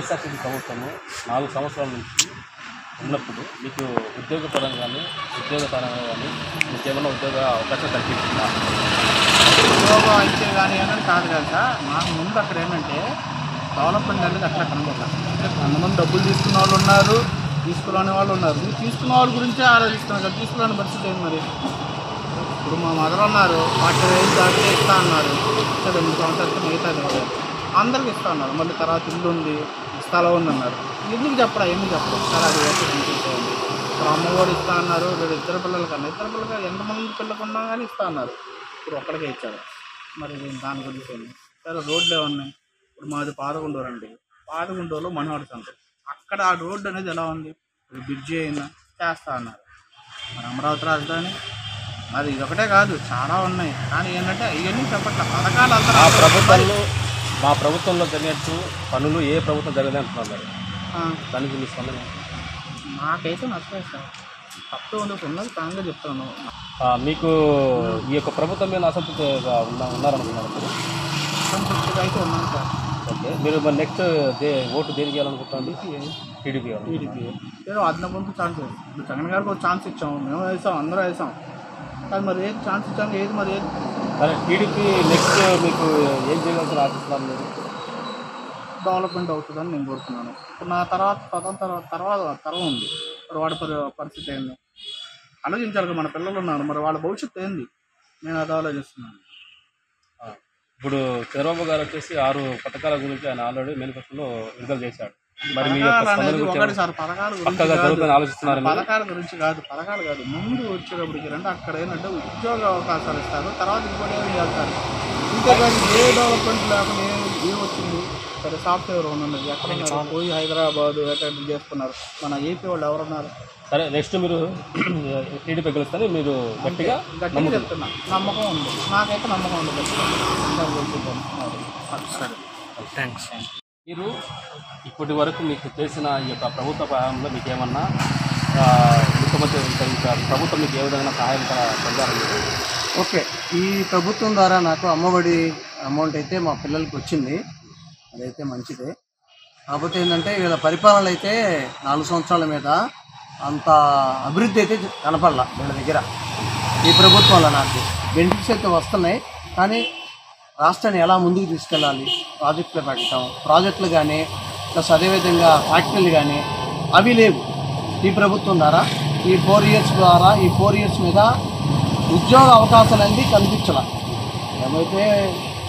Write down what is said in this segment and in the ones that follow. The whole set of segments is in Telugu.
వైఎస్ఆర్సీపీ ప్రభుత్వము 4 సంవత్సరాల నుంచి ఉన్నప్పుడు మీకు ఉద్యోగపరంగా కానీ ఉద్యోగపరంగా కానీ మీకేమన్నా ఉద్యోగ అవకాశం కల్పించిందా? ఉద్యోగం అయితే కానీ అని కాదు కదా సార్. నాకు ముందు అక్కడ ఏంటంటే డెవలప్మెంట్ అనేది అట్లా కనబడాలి. కొంతమంది డబ్బులు తీసుకున్న వాళ్ళు ఉన్నారు, తీసుకురాని వాళ్ళు ఉన్నారు. మీరు తీసుకున్న వాళ్ళ గురించే ఆలోచిస్తున్నారు కదా, తీసుకురాని పరిస్థితి ఏంటి మరి? ఇప్పుడు మా మదర్ అన్నారు 40,000 దాటితే ఇస్తా అన్నారు. సరే 2 సంవత్సరాలకి మిగతా అందరికి ఇస్తా అన్నారు. మళ్ళీ తర్వాత ఇల్లు ఉంది, స్థలం ఉంది అన్నారు. ఎందుకు చెప్పడా? చాలా అది వేస్తే కనిపించేయండి. ఇప్పుడు అమ్మఒడి ఇస్తా అన్నారు. ఇద్దరు పిల్లలకి ఎంతమంది పిల్లలకు ఉన్నా కానీ ఇస్తా అన్నారు. ఇప్పుడు ఒక్కడికే ఇచ్చారు. మరి దాని గురించి ఏంటి? సరే రోడ్లు ఏమన్నాయి? ఇప్పుడు మాది పాదగుండూరు అండి. పాదగుండూరులో మనవాడి సంత. అక్కడ ఆ రోడ్డు అనేది ఎలా ఉంది? బ్రిడ్జి అయినా చేస్తా అన్నారు. మరి అమరావతి రాజధాని మరి ఇదొకటే కాదు, చాలా ఉన్నాయి. కానీ ఏంటంటే ఇవన్నీ చెప్పట్ల పథకాలు అందరూ మా ప్రభుత్వంలో జరిగినట్టు పనులు ఏ ప్రభుత్వం జరగలేదు అంటున్నారు. దానికి మీ స్పందన? నాకైతే నచ్చలేదు సార్. తప్పు ఉన్నది కాంగ్రెస్ చెప్తాను. మీకు ఈ యొక్క ప్రభుత్వం మీద అసంతృప్తిగా ఉన్నారనుకున్నారు? అసంతృప్తిగా అయితే ఉన్నాను సార్. ఓకే, మీరు మరి నెక్స్ట్ ఓటు దేనికి వేయాలనుకుంటున్నారు? టీడీపీ. ఏదో అదన ముందు ఛాన్స్. ఇప్పుడు జగన్ గారికి ఒక ఛాన్స్ ఇచ్చాము, మేము వేసాం, అందరూ వేసాం. కానీ మరి ఏది ఛాన్స్ ఇచ్చాము, ఏది మరి ఏది? సరే, టీడీపీ నెక్స్ట్ మీకు ఏం చేయాల్సిన ఆశిస్తున్నారు మీరు? డెవలప్మెంట్ అవుతుందని నేను కోరుతున్నాను. ఇప్పుడు నా తర్వాత తరం ఉంది. మరి వాడి పరిస్థితి ఏంది ఆలోచించాలి కదా. మన పిల్లలు ఉన్నారు, మరి వాళ్ళ భవిష్యత్తు ఏంది? నేను అది ఆలోచిస్తున్నాను. ఇప్పుడు చంద్రబాబు గారు వచ్చేసి 6 పథకాల గురించి ఆయన ఆల్రెడీ మేనిఫెస్టోలో విడుదల చేశాడు. మరి మీ ఒకటి సార్, పథకాల గురించి కాదు. ముందు వచ్చేటప్పటికి రండి, అక్కడ ఏంటంటే ఉద్యోగ అవకాశాలు ఇస్తారు. తర్వాత ఇంకోటి ఏమి చేస్తారు. ఇంతేకాదు ఏ డెవలప్మెంట్ లేకుండా ఏం వచ్చింది? సరే సాఫ్ట్వేర్ ఉన్నది ఎక్కడ పోయి హైదరాబాద్ ఎక్కడ చేస్తున్నారు. మన ఏపీ వాళ్ళు ఎవరున్నారు? సరే, నెక్స్ట్ మీరు టీడీపీ గెలుస్తారని మీరు గట్టిగా చెప్తున్నా. నమ్మకం ఉంది, నాకైతే నమ్మకం ఉంది. సరే, థ్యాంక్స్. మీరు ఇప్పటి వరకు మీకు చేసిన ఈ యొక్క ప్రభుత్వ సహాయంలో మీకు ఏమన్నా ముఖ్యమంత్రి ఇంకా ప్రభుత్వం మీకు ఏ విధంగా సహాయం పొందారు? ఓకే, ఈ ప్రభుత్వం ద్వారా నాకు అమ్మఒడి అమౌంట్ అయితే మా పిల్లలకి వచ్చింది. అదైతే మంచిదే. కాకపోతే ఏంటంటే వీళ్ళ పరిపాలన అయితే 4 సంవత్సరాల మీద అంత అభివృద్ధి అయితే కనపడలా వీళ్ళ దగ్గర. ఈ ప్రభుత్వంలో నాకు బెనిఫిట్స్ అయితే వస్తున్నాయి, కానీ రాష్ట్రాన్ని ఎలా ముందుకు తీసుకెళ్ళాలి, ప్రాజెక్టులు కానీ ప్లస్ అదేవిధంగా ఫ్యాక్టరీలు కానీ అవి లేవు. ఈ ప్రభుత్వం ద్వారా ఈ 4 ఇయర్స్ మీద ఉద్యోగ అవకాశాలు అనేది కనిపించాల. ఏమైతే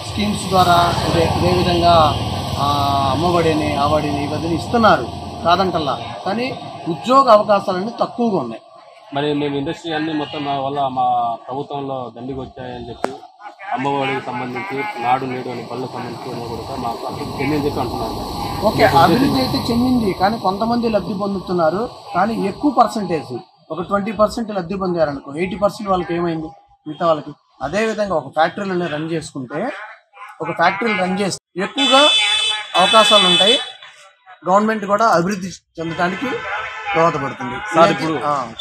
స్కీమ్స్ ద్వారా అదేవిధంగా అమ్మఒడిని ఆవడిని ఇవన్నీ ఇస్తున్నారు కాదంటల్లా, కానీ ఉద్యోగ అవకాశాలన్నీ తక్కువగా ఉన్నాయి. మరి మేము ఇండస్ట్రీ అన్నీ మొత్తం వల్ల మా ప్రభుత్వంలో దండికి వచ్చాయని చెప్పి అమ్మఒడికి సంబంధించి నాడు నేడు అని పనులకు సంబంధించి కూడా మాకు అభివృద్ధి చెందింది చెప్పి అంటున్నారు. ఓకే, అభివృద్ధి అయితే చెందింది, కానీ కొంతమంది లబ్ధి పొందుతున్నారు. కానీ ఎక్కువ పర్సంటేజ్ ఒక 20% లబ్ధి పొందారనుకో, 80% వాళ్ళకి ఏమైంది మిగతా వాళ్ళకి? అదేవిధంగా ఒక ఫ్యాక్టరీలను రన్ చేసుకుంటే ఎక్కువగా అవకాశాలు ఉంటాయి. గవర్నమెంట్ కూడా అభివృద్ధి చెందడానికి దోహదపడుతుంది.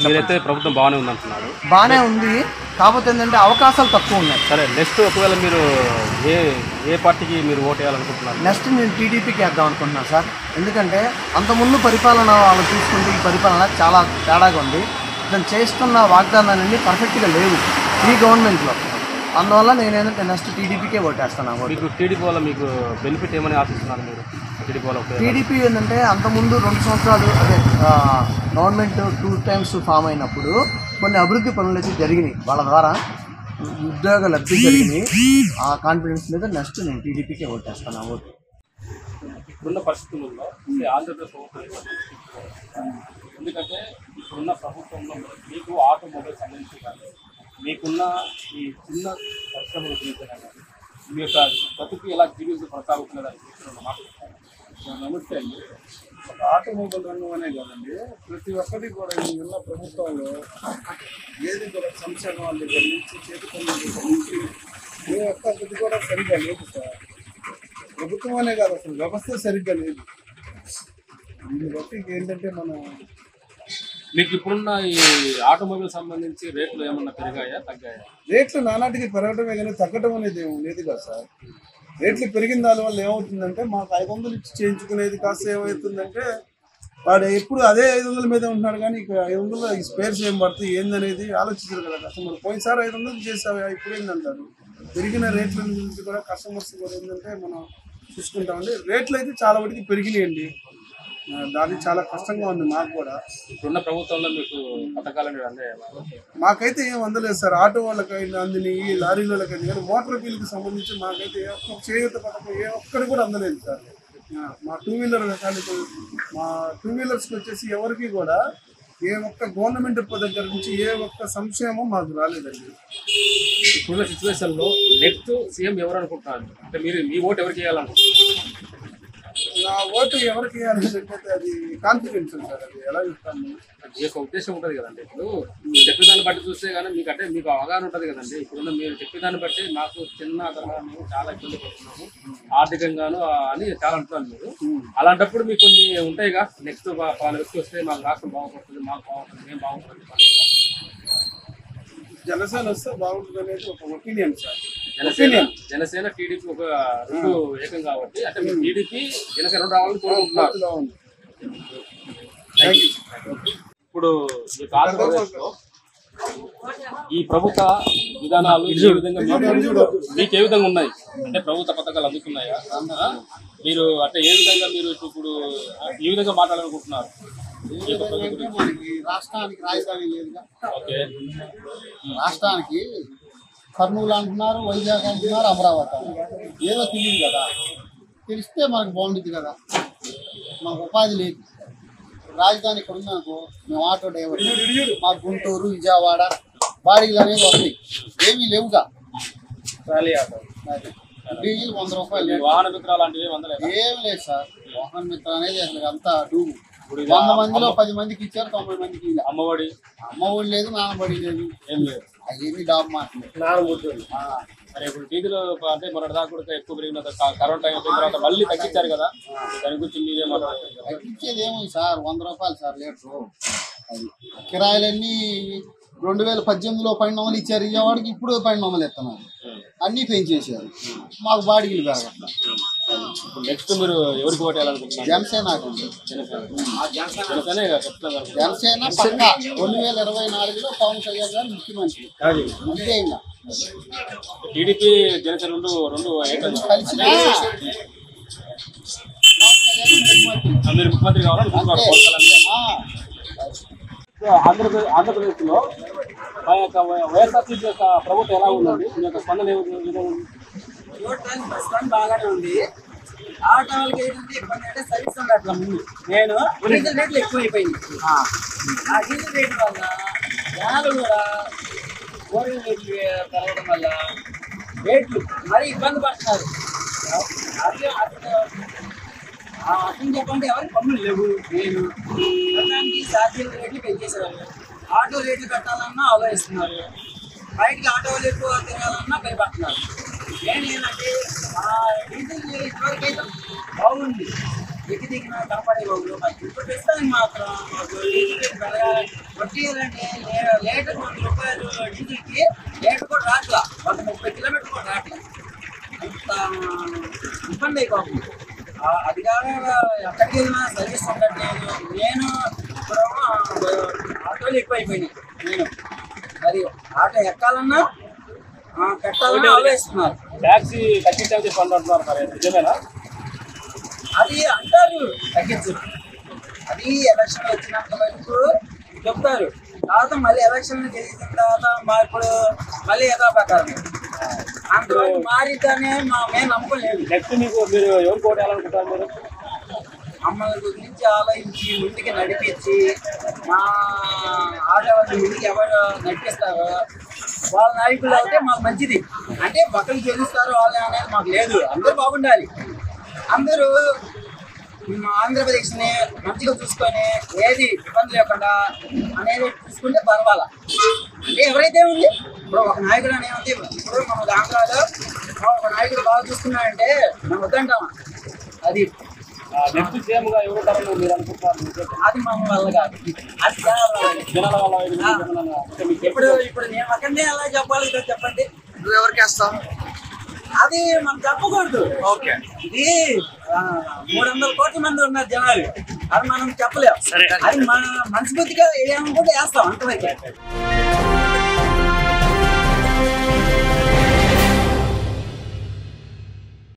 మీరైతే ప్రభుత్వం బాగానే ఉంది అంటున్నారు. బాగానే ఉంది, కాకపోతే ఏంటంటే అవకాశాలు తక్కువ ఉన్నాయి. సరే, నెక్స్ట్ ఒకవేళ మీరు ఏ పార్టీకి మీరు ఓటు వేయాలనుకుంటున్నారు? నెక్స్ట్ నేను టీడీపీకి వేద్దాం అనుకుంటున్నాను సార్. ఎందుకంటే అంతకుముందు పరిపాలన వాళ్ళు చూసుకుంటే ఈ పరిపాలన చాలా తేడాగా ఉంది. దాన్ని చేస్తున్న వాగ్దానాలన్నీ పర్ఫెక్ట్గా లేవు ఈ గవర్నమెంట్లో. అందువల్ల నేనేంటంటే నెక్స్ట్ టీడీపీకే ఓటేస్తాను. మీకు టీడీపీ వల్ల మీకు బెనిఫిట్ ఏమని ఆశిస్తున్నారు మీరు? టీడీపీ ఏంటంటే అంతకుముందు 2 సంవత్సరాలు అదే గవర్నమెంట్ 2 times ఫామ్ అయినప్పుడు కొన్ని అభివృద్ధి పనులు అయితే జరిగినాయి. వాళ్ళ ద్వారా ఉద్యోగ లబ్ధి జరిగినాయి. ఆ కాన్ఫిడెన్స్ మీద నెక్స్ట్ నేను టీడీపీకే ఓటేస్తాను. ఓటు ఇప్పుడున్న పరిస్థితుల్లో ఆంధ్రప్రదేశ్ ఎందుకంటే ఇప్పుడున్న ప్రభుత్వంలో మీకు ఆటోమొబైల్ సంబంధించి కానీ మీకున్న ఈ చిన్న పరిశ్రమల గురించి కానీ మీ యొక్క బతుకు ఎలా జీవితం కొనసాగుతున్నదని నమస్తే అండి. ఒక ఆటోమొబైల్ రంగం అనే కాదండి, ప్రతి ఒక్కటి కూడా ఈ ఉన్న ప్రభుత్వంలో ఏది కూడా సంక్షేమాల దగ్గర నుంచి చేతి పనుల దగ్గర నుంచి ఏ ఒక్కటి కూడా సరిగ్గా లేదు సార్. ప్రభుత్వం అనే కాదు, అసలు వ్యవస్థ సరిగ్గా లేదు. దీన్ని బట్టి ఏంటంటే మీకు ఇప్పుడున్న ఈ ఆటోమొబైల్ సంబంధించి రేట్లు ఏమన్నా పెరిగాయా తగ్గాయా? రేట్లు నానాటికి పెరగడమే కానీ తగ్గడం అనేది ఏమి లేదు కదా సార్. రేట్లు పెరిగిన దానివల్ల ఏమవుతుందంటే మాకు 500 ఇచ్చి చేయించుకునేది కాస్త ఏమవుతుందంటే వాడు ఎప్పుడు అదే 500 మీదే ఉంటున్నాడు, కానీ ఇక్కడ 500 ఈ స్పేర్స్ ఏం పడుతుంది ఏందనేది ఆలోచించారు కదా కస్టమర్. పోయినసారి 500 చేసావా ఇప్పుడు ఏంటంటారు. పెరిగిన రేట్ల గురించి కూడా కస్టమర్స్ కూడా ఏంటంటే మనం చూసుకుంటామండి. రేట్లు అయితే చాలా వరకు పెరిగినాయండి, దానికి చాలా కష్టంగా ఉంది మాకు కూడా. ఇప్పుడున్న ప్రభుత్వంలో మీకు పథకాలు అందాయా? మాకైతే ఏం అందలేదు సార్. ఆటో వాళ్ళకైనా అందినాయి, లారీ వాళ్ళకైనా, కానీ మోటార్ బిల్కి సంబంధించి మాకైతే చేయూత పథకం ఏ ఒక్కటి కూడా అందలేదు సార్. మా 2 వీలర్ మెకానికల్, మా 2 వీలర్స్కి వచ్చేసి ఎవరికి కూడా ఏ ఒక్క గవర్నమెంట్ దగ్గర నుంచి ఏ ఒక్క సంక్షేమం మాకు రాలేదండి. ఇప్పుడున్న సిచ్యువేషన్లో నెక్స్ట్ సీఎం ఎవరు అనుకుంటున్నారు? అంటే మీరు మీ ఓటు ఎవరికి వేయాలనుకుంటున్నారు? నా ఓటు ఎవరికి వేయాలంటే అది కాన్ఫిడెన్స్ సార్. అది ఎలా చెప్తాను, ఈ యొక్క ఉద్దేశం ఉంటుంది కదండి. ఇప్పుడు చెప్పేదాన్ని బట్టి చూస్తే కానీ మీకు అంటే మీకు అవగాహన ఉంటుంది కదండి. ఇప్పుడున్న మీరు చెప్పేదాన్ని బట్టి మాకు చిన్న తరహా మేము చాలా ఇబ్బంది పడుతున్నాము ఆర్థికంగాను అని చాలా అంటున్నారు మీరు. అలాంటప్పుడు మీకు కొన్ని ఉంటాయిగా, నెక్స్ట్ వాళ్ళ వ్యక్తి వస్తే మాకు రాష్ట్రం బాగుపడుతుంది, మాకు బాగుంటుంది, మేము బాగుంటుంది. జనసేన వస్తే బాగుంటుంది అనేది ఒక ఒపీనియన్ సార్. జనసేన టీడీపీ ఒక రెండు ఏకం కాబట్టి అంటే మీరు టీడీపీ జనసేన రెండు రావాలని కోరుకుంటున్నారు. ఇప్పుడు ఈ ఆంధ్రప్రదేశ్లో ఈ ప్రభుత్వ విధానాలు ఏ విధంగా మీకు ఏ విధంగా ఉన్నాయి? అంటే ప్రభుత్వ పథకాలు అందుతున్నాయా? మీరు అంటే ఏ విధంగా మీరు ఇప్పుడు ఈ విధంగా మాట్లాడాలనుకుంటున్నారు? మనకి రాష్ట్రానికి రాజధాని లేదుగా. ఓకే, రాష్ట్రానికి కర్నూలు అంటున్నారు, వైజాగ్ అంటున్నారు, అమరావతి ఏదో తెలియదు కదా. తెలిస్తే మనకు బాగుంటుంది కదా. మాకు ఉపాధి లేదు. రాజధాని ఇక్కడ ఉందనుకో, మేము ఆటో డ్రైవర్, మాకు గుంటూరు, విజయవాడ బాడీలు అనేది వస్తాయి. ఏమీ లేవుగా. డీజిల్ 100 రూపాయలు. వాహన మిత్రాలు లాంటివి ఏమి లేదు సార్. వాహన మిత్ర అనేది అసలు అంతా డూబు. 100 మందిలో 10 మందికి ఇచ్చారు, 90 మందికి అమ్మఒడి లేదు, నాన్నబడి లేదు, ఏం లేదు. అదేమి డాబ్ మాట్లాడు. మరి ఇప్పుడు డీజిల్ అంటే మొన్నటి దాకా కూడా ఎక్కువ పెరిగిన కరోనా టైం అయిపోయిన తర్వాత మళ్ళీ తగ్గించారు కదా, దాని గురించి మీరే మాట్లాడారు. తగ్గించేది ఏముంది సార్, 100 రూపాయలు సార్ లీటరు. అది కిరాయిలన్నీ 2018లో 1200 ఇచ్చారు, ఇవ్వడానికి ఇప్పుడు 1200 ఇస్తున్నారు. అన్నీ పెంచేసారు. మాకు బాడీలు బాగా. నెక్స్ట్ మీరు ఎవరికి ఓటు వేయాలనుకుంటున్నారు? జనసేన పక్కా 2024లో పవన్ కళ్యాణ్ గారు ముఖ్యమంత్రి. అంతే ఇంకా టీడీపీ జనసేన రెండు కలిసి మీరు ముఖ్యమంత్రి కావాలనుకుంటున్నారు. ఆంధ్రప్రదేశ్లో మా యొక్క వైఎస్ఆర్సీపీ యొక్క ప్రభుత్వం ఎలా ఉందండి? మీ యొక్క స్పందన ప్రస్తుతానికి బాగానే ఉంది. ఆటో వాళ్ళకి ఏంటంటే ఇబ్బంది అంటే సర్వీస్ ఉండట్ల. ముందు నేను డీజిల్ రేట్లు ఎక్కువైపోయింది. ఆ డీజిల్ రేట్ వల్ల జనాలు కూడా కూరగాయల రేట్లు పెరగడం వల్ల రేట్లు మరీ ఇబ్బంది పడుతున్నారు. అర్థం చెప్పండి, ఎవరికి పన్నులు లేవు. నేను ప్రధానికి ఛార్జీల రేట్లు పెంచేసేవాళ్ళు. ఆటో రేట్లు కట్టాలన్నా ఆలోచిస్తున్నారు. బయటకి ఆటో వాళ్ళు ఎక్కువ తిరగాలన్నా భయపడుతున్నారు. ఏంటంటే డీజిల్ ఇదివరకు అయితే బాగుంది, ఎక్కి దిగిన కనపడే వాళ్ళు. ఇప్పుడు ప్రస్తుతానికి మాత్రం డీజిల్ రేట్ పెరగాలి. కొట్టేయాలంటే లీటర్ 100 రూపాయలు డీజిల్కి లీటర్ కూడా రాట్లా, 130 కిలోమీటర్లు కూడా రాట్లా. అంత ఇబ్బంది అయిపోతుంది. అది కాక ఎక్కడికి వెళ్ళినా సర్వీస్ ఉండట్లేదు. నేను ఇప్పుడు ఆటోలు ఎక్కువ అయిపోయినాయి. నేను అది ఆటో ఎక్కాలన్నా పెట్టాలన్నా ఆలోచిస్తున్నారు. ట్యాక్సీ తగ్గించాలని చెప్పి అంటున్నారు, మరి నిజమేనా? అది అంటారు తగ్గించు, అది ఎలక్షన్ వచ్చినంత వరకు చెప్తారు. తర్వాత మళ్ళీ ఎలక్షన్ జరిగిన తర్వాత ఇప్పుడు మళ్ళీ యథా ప్రకారం అంతవరకు మారిద్దని మేము నమ్మకం లేదు. నెక్స్ట్ మీరు ఎవరు కోట్ వేయాలనుకుంటారు? మీరు మమ్మల్ని గురించి ఆలోచించి ముందుకి నడిపించి మా ఆటోని ముందుకు ఎవరు నడిపిస్తారో వాళ్ళ నాయకులు అయితే మాకు మంచిది. అంటే ఒకరు గెలుస్తారు వాళ్ళు అనేది మాకు లేదు. అందరూ బాగుండాలి. అందరూ మా ఆంధ్రప్రదేశ్ని మంచిగా చూసుకొని ఏది ఇబ్బంది లేకుండా అనేది చూసుకుంటే పర్వాలా. అంటే ఎవరైతే ఉంది ఇప్పుడు ఒక నాయకుడు అనేది ఉంది. ఇప్పుడు మన ఆంధ్రాలో ఒక నాయకుడు బాగా చూసుకున్నాడంటే మనం వద్దంటామా? అది నెక్స్ట్ సీఎంగా ఎవరు ఉంటారని మీరు అనుకుంటున్నారు? అది మా వల్ల కాదు, అది జనాల వల్ల. ఇప్పుడు నేను అక్కడనే ఎలా చెప్పాలి? చెప్పండి, నువ్వు ఎవరికి వేస్తావు? అది మనం చెప్పకూడదు. ఓకే. ఇది 300 కోట్ల మంది ఉన్నారు జనాలు, అది మనం చెప్పలేం. అది మన మనస్ఫూర్తిగా వేయాలనుకుంటే వేస్తాం అంతవరకే.